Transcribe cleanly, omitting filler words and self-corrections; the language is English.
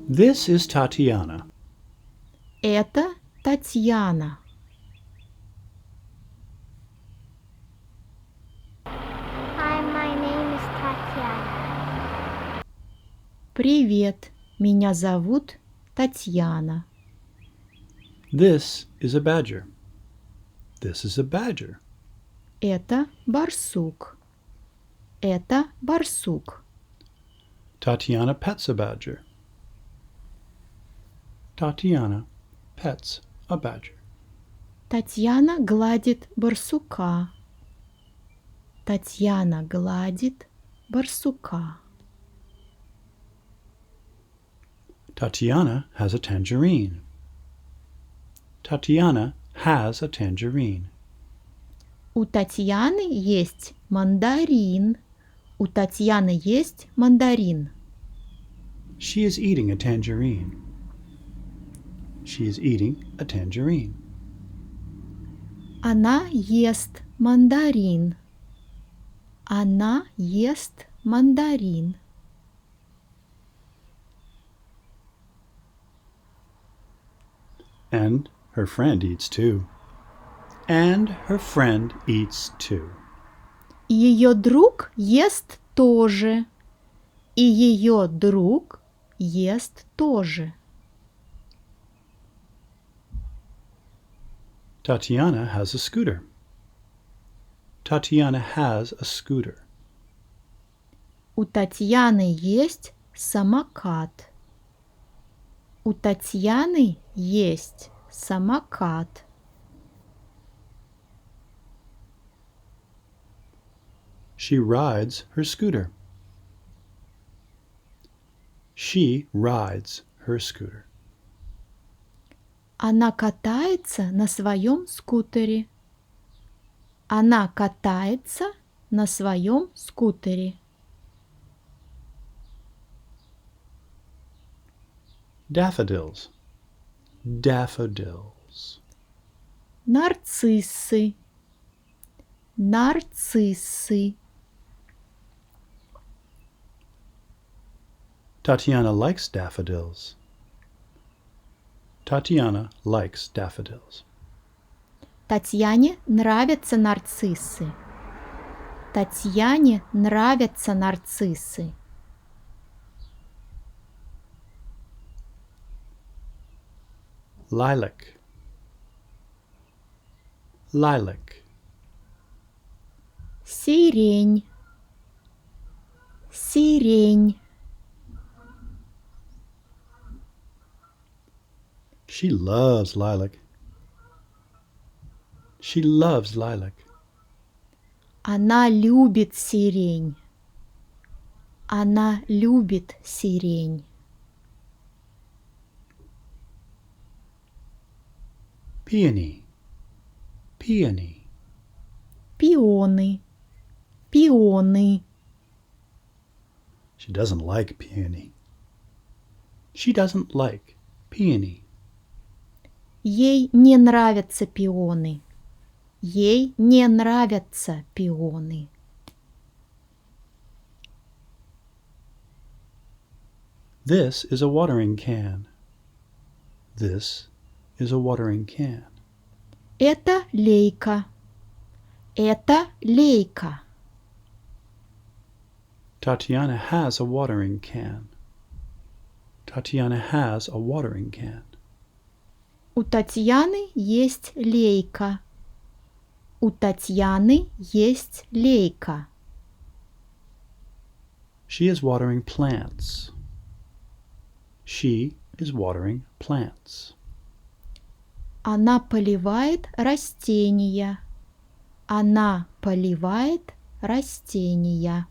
This is Tatiana. Это Татьяна. Hi, my name is Tatiana. Привет, меня зовут Татьяна. This is a badger. This is a badger. Это барсук. Это барсук. Tatiana pets a badger. Tatiana pets a badger. Татьяна гладит барсука. Татьяна гладит барсука. Tatiana has a tangerine. Tatiana has a tangerine. У Татьяны есть мандарин. У Татьяны есть мандарин. She is eating a tangerine. She is eating a tangerine. Она ест мандарин. Она ест мандарин. And her friend eats too. And her friend eats too. Ее друг ест тоже. И ее друг ест тоже. Tatiana has a scooter. Tatiana has a scooter. У Татьяны есть самокат. У Татьяны есть самокат. She rides her scooter. She rides her scooter. Она катается на своем скутере. Она катается на своем скутере. Daffodils. Daffodils. Нарциссы. Нарциссы. Tatiana likes daffodils. Tatiana likes daffodils. Татьяне нравятся нарциссы. Татьяне нравятся нарциссы. Lilac. Lilac. Сирень. Сирень. She loves lilac. She loves lilac. Она любит сирень. Она любит сирень. Peony. Peony. Пионы. Пионы. She doesn't like peony. She doesn't like peony. Ей не нравятся пионы. Ей не нравятся пионы. This is a watering can. This is a watering can. Это лейка. Это лейка. Tatiana has a watering can. Tatiana has a watering can. У Татьяны есть лейка. У Татьяны есть лейка. She is watering plants. She is watering plants. Она поливает растения. Она поливает растения.